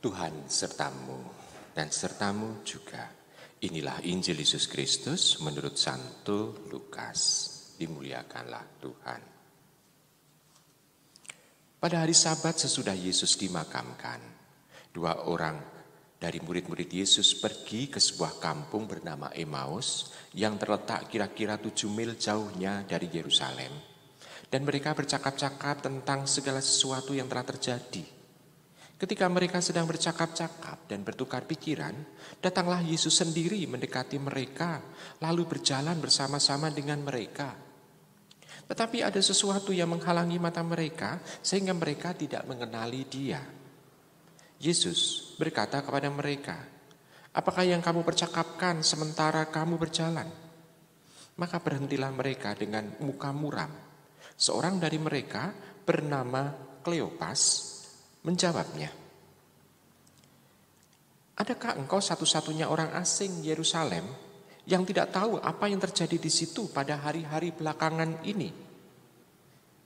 Tuhan sertamu dan sertamu juga. Inilah Injil Yesus Kristus menurut Santo Lukas. Dimuliakanlah Tuhan. Pada hari Sabat sesudah Yesus dimakamkan, dua orang dari murid-murid Yesus pergi ke sebuah kampung bernama Emmaus yang terletak kira-kira 7 mil jauhnya dari Yerusalem. Dan mereka bercakap-cakap tentang segala sesuatu yang telah terjadi. Ketika mereka sedang bercakap-cakap dan bertukar pikiran, datanglah Yesus sendiri mendekati mereka, lalu berjalan bersama-sama dengan mereka. Tetapi ada sesuatu yang menghalangi mata mereka, sehingga mereka tidak mengenali Dia. Yesus berkata kepada mereka, "Apakah yang kamu percakapkan sementara kamu berjalan?" Maka berhentilah mereka dengan muka muram. Seorang dari mereka bernama Kleopas menjawabnya, "Adakah engkau satu-satunya orang asing Yerusalem yang tidak tahu apa yang terjadi di situ pada hari-hari belakangan ini?"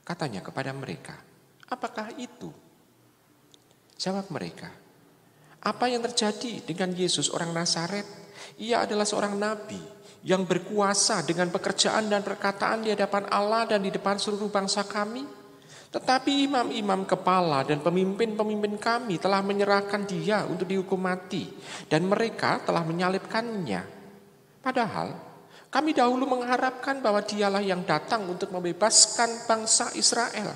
Katanya kepada mereka, "Apakah itu?" Jawab mereka, "Apa yang terjadi dengan Yesus orang Nazaret? Ia adalah seorang nabi yang berkuasa dengan pekerjaan dan perkataan di hadapan Allah dan di depan seluruh bangsa kami. Tetapi imam-imam kepala dan pemimpin-pemimpin kami telah menyerahkan Dia untuk dihukum mati, dan mereka telah menyalibkannya. Padahal kami dahulu mengharapkan bahwa Dialah yang datang untuk membebaskan bangsa Israel.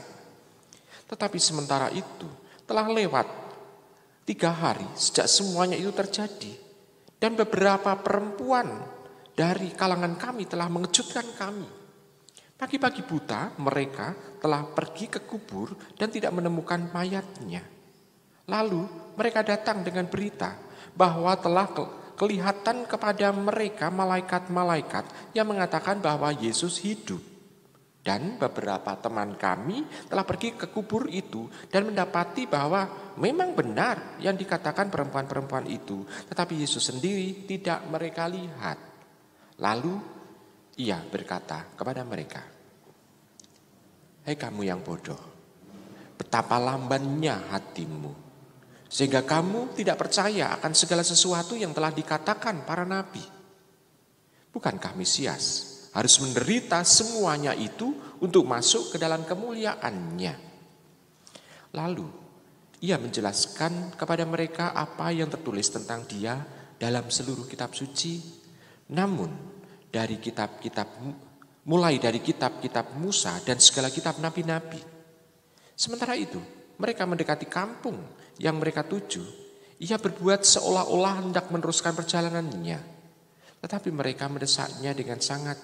Tetapi sementara itu telah lewat 3 hari sejak semuanya itu terjadi, dan beberapa perempuan dari kalangan kami telah mengejutkan kami. Pagi-pagi buta mereka telah pergi ke kubur dan tidak menemukan mayatnya. Lalu mereka datang dengan berita bahwa telah kelihatan kepada mereka malaikat-malaikat yang mengatakan bahwa Yesus hidup. Dan beberapa teman kami telah pergi ke kubur itu dan mendapati bahwa memang benar yang dikatakan perempuan-perempuan itu, tetapi Yesus sendiri tidak mereka lihat." Lalu Ia berkata kepada mereka, "Hei kamu yang bodoh, betapa lambannya hatimu, sehingga kamu tidak percaya akan segala sesuatu yang telah dikatakan para nabi. Bukankah Mesias harus menderita semuanya itu untuk masuk ke dalam kemuliaannya?" Lalu Ia menjelaskan kepada mereka apa yang tertulis tentang Dia dalam seluruh kitab suci. Namun mulai dari kitab-kitab Musa dan segala kitab nabi-nabi. Sementara itu, mereka mendekati kampung yang mereka tuju. Ia berbuat seolah-olah hendak meneruskan perjalanannya. Tetapi mereka mendesaknya dengan sangat.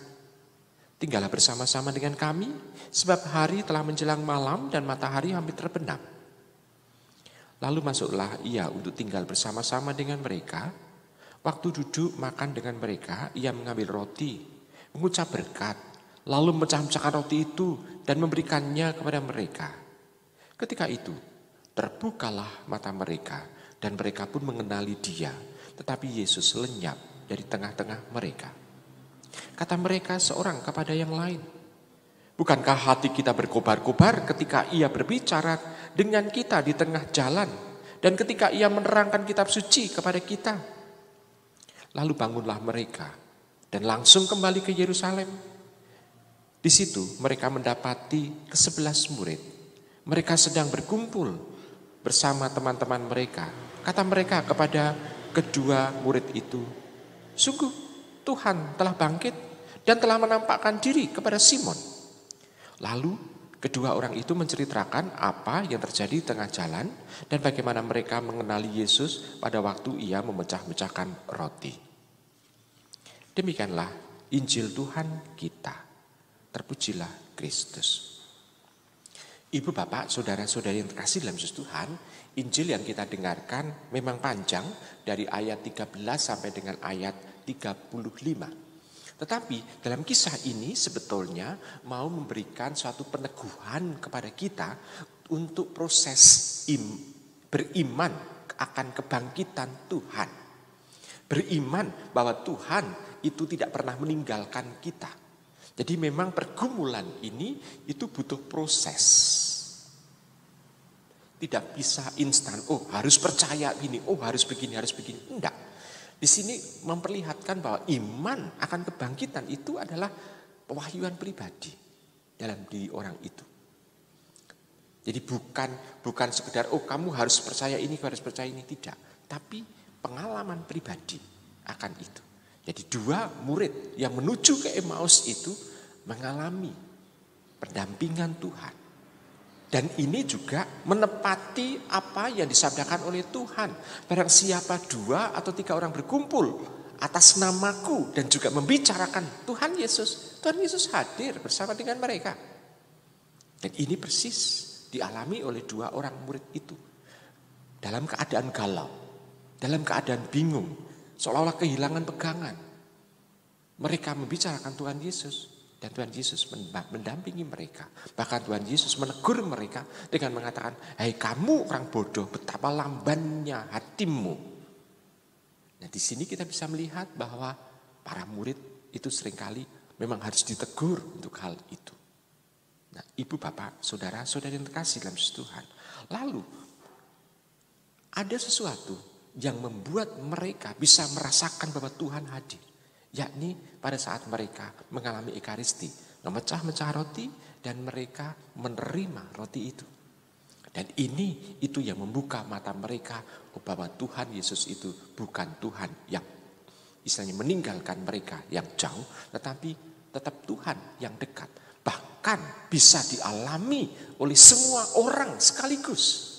"Tinggallah bersama-sama dengan kami, sebab hari telah menjelang malam dan matahari hampir terbenam." Lalu masuklah Ia untuk tinggal bersama-sama dengan mereka. Waktu duduk makan dengan mereka, Ia mengambil roti, mengucap berkat, lalu memecah-mecahkan roti itu dan memberikannya kepada mereka. Ketika itu, terbukalah mata mereka dan mereka pun mengenali Dia, tetapi Yesus lenyap dari tengah-tengah mereka. Kata mereka seorang kepada yang lain, "Bukankah hati kita berkobar-kobar ketika Ia berbicara dengan kita di tengah jalan dan ketika Ia menerangkan kitab suci kepada kita?" Lalu bangunlah mereka dan langsung kembali ke Yerusalem. Di situ mereka mendapati ke-11 murid. Mereka sedang berkumpul bersama teman-teman mereka. Kata mereka kepada kedua murid itu, "Sungguh Tuhan telah bangkit dan telah menampakkan diri kepada Simon." Lalu kedua orang itu menceritakan apa yang terjadi di tengah jalan dan bagaimana mereka mengenali Yesus pada waktu Ia memecah-mecahkan roti. Demikianlah Injil Tuhan kita. Terpujilah Kristus. Ibu, bapak, saudara-saudari yang terkasih dalam Yesus Tuhan, Injil yang kita dengarkan memang panjang dari ayat 13 sampai dengan ayat 35. Tetapi dalam kisah ini sebetulnya mau memberikan suatu peneguhan kepada kita untuk proses beriman akan kebangkitan Tuhan. Beriman bahwa Tuhan itu tidak pernah meninggalkan kita. Jadi memang pergumulan ini itu butuh proses. Tidak bisa instan, oh harus percaya gini, oh harus begini, harus begini. Enggak. Di sini memperlihatkan bahwa iman akan kebangkitan itu adalah pewahyuan pribadi dalam diri orang itu. Jadi bukan sekedar oh kamu harus percaya ini, kamu harus percaya ini, tidak. Tapi pengalaman pribadi akan itu. Jadi dua murid yang menuju ke Emmaus itu mengalami pendampingan Tuhan. Dan ini juga menepati apa yang disabdakan oleh Tuhan. Barang siapa 2 atau 3 orang berkumpul atas namaku dan juga membicarakan Tuhan Yesus hadir bersama dengan mereka. Dan ini persis dialami oleh 2 orang murid itu. Dalam keadaan galau, dalam keadaan bingung, seolah-olah kehilangan pegangan. Mereka membicarakan Tuhan Yesus. Dan Tuhan Yesus mendampingi mereka. Bahkan Tuhan Yesus menegur mereka dengan mengatakan, "Hai kamu orang bodoh, betapa lambannya hatimu." Nah, di sini kita bisa melihat bahwa para murid itu seringkali memang harus ditegur untuk hal itu. Nah, ibu, bapak, saudara yang terkasih dalam Tuhan. Lalu ada sesuatu yang membuat mereka bisa merasakan bahwa Tuhan hadir. Yakni pada saat mereka mengalami Ekaristi, memecah-mecah roti dan mereka menerima roti itu. Dan itu yang membuka mata mereka bahwa Tuhan Yesus itu bukan Tuhan yang istilahnya meninggalkan mereka yang jauh, tetapi tetap Tuhan yang dekat. Bahkan bisa dialami oleh semua orang sekaligus.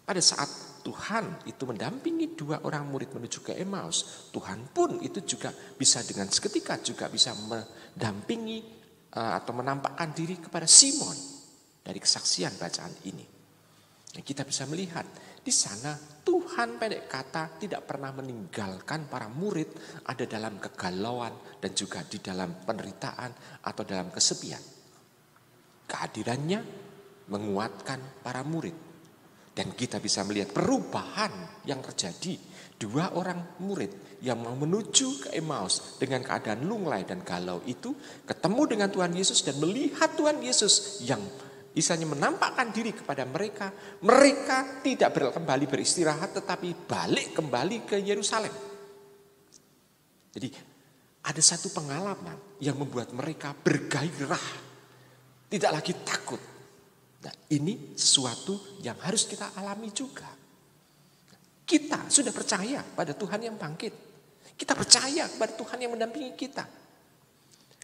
Pada saat Tuhan itu mendampingi 2 orang murid menuju ke Emmaus, Tuhan pun itu juga bisa dengan seketika juga bisa mendampingi atau menampakkan diri kepada Simon dari kesaksian bacaan ini. Nah, kita bisa melihat di sana Tuhan pendek kata tidak pernah meninggalkan para murid ada dalam kegalauan dan juga di dalam penderitaan atau dalam kesepian. Kehadirannya menguatkan para murid. Dan kita bisa melihat perubahan yang terjadi. 2 orang murid yang mau menuju ke Emmaus dengan keadaan lunglai dan galau itu ketemu dengan Tuhan Yesus dan melihat Tuhan Yesus yang istilahnya menampakkan diri kepada mereka. Mereka tidak kembali beristirahat tetapi balik kembali ke Yerusalem. Jadi ada satu pengalaman yang membuat mereka bergairah. Tidak lagi takut. Nah, ini sesuatu yang harus kita alami juga. Kita sudah percaya pada Tuhan yang bangkit. Kita percaya pada Tuhan yang mendampingi kita.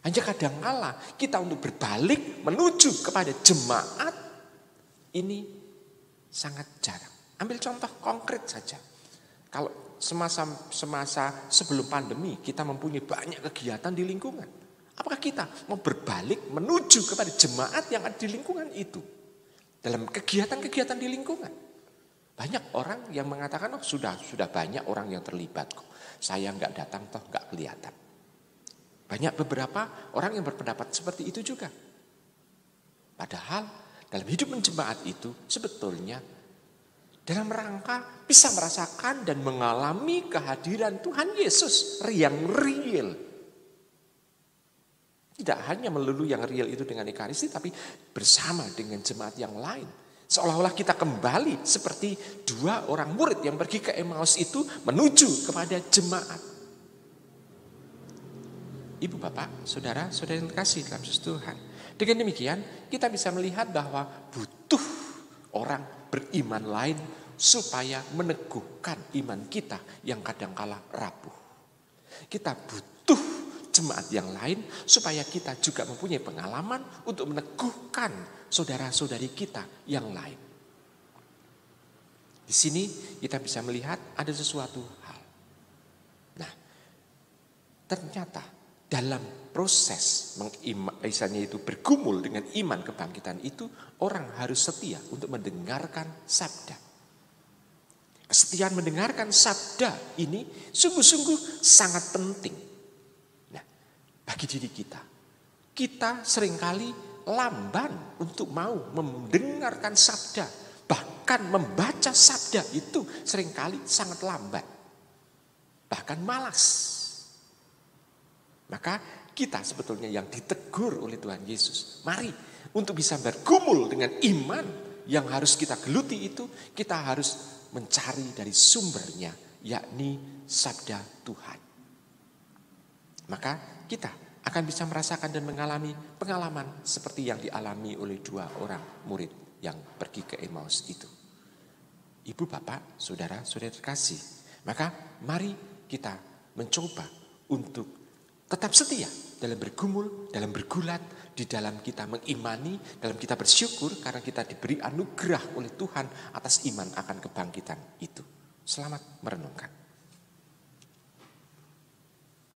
Hanya kadang-kala kita untuk berbalik menuju kepada jemaat ini sangat jarang. Ambil contoh konkret saja. Kalau semasa sebelum pandemi kita mempunyai banyak kegiatan di lingkungan. Apakah kita mau berbalik menuju kepada jemaat yang ada di lingkungan itu? Dalam kegiatan-kegiatan di lingkungan. Banyak orang yang mengatakan, oh sudah banyak orang yang terlibat kok. Saya nggak datang toh nggak kelihatan. Banyak beberapa orang yang berpendapat seperti itu juga. Padahal dalam hidup menjemaat itu sebetulnya dalam rangka bisa merasakan dan mengalami kehadiran Tuhan Yesus yang real. Tidak hanya melulu yang real itu dengan Ekaristi, tapi bersama dengan jemaat yang lain. Seolah-olah kita kembali seperti 2 orang murid yang pergi ke Emmaus itu menuju kepada jemaat. Ibu, bapak, saudara yang terkasih dalam Tuhan. Dengan demikian kita bisa melihat bahwa butuh orang beriman lain supaya meneguhkan iman kita yang kadangkala rapuh. Kita butuh jemaat yang lain supaya kita juga mempunyai pengalaman untuk meneguhkan saudara-saudari kita yang lain. Di sini kita bisa melihat ada sesuatu hal. Nah, ternyata dalam proses misalnya itu bergumul dengan iman kebangkitan itu, orang harus setia untuk mendengarkan sabda. Kesetiaan mendengarkan sabda ini sungguh-sungguh sangat penting. Bagi diri kita seringkali lamban untuk mau mendengarkan sabda. Bahkan membaca sabda itu seringkali sangat lambat. Bahkan malas. Maka kita sebetulnya yang ditegur oleh Tuhan Yesus. Mari untuk bisa bergumul dengan iman yang harus kita geluti itu, kita harus mencari dari sumbernya, yakni sabda Tuhan. Maka kita akan bisa merasakan dan mengalami pengalaman seperti yang dialami oleh 2 orang murid yang pergi ke Emmaus itu. Ibu, bapak, saudara, saudara terkasih, maka mari kita mencoba untuk tetap setia dalam bergumul, dalam bergulat, di dalam kita mengimani, dalam kita bersyukur karena kita diberi anugerah oleh Tuhan atas iman akan kebangkitan itu. Selamat merenungkan.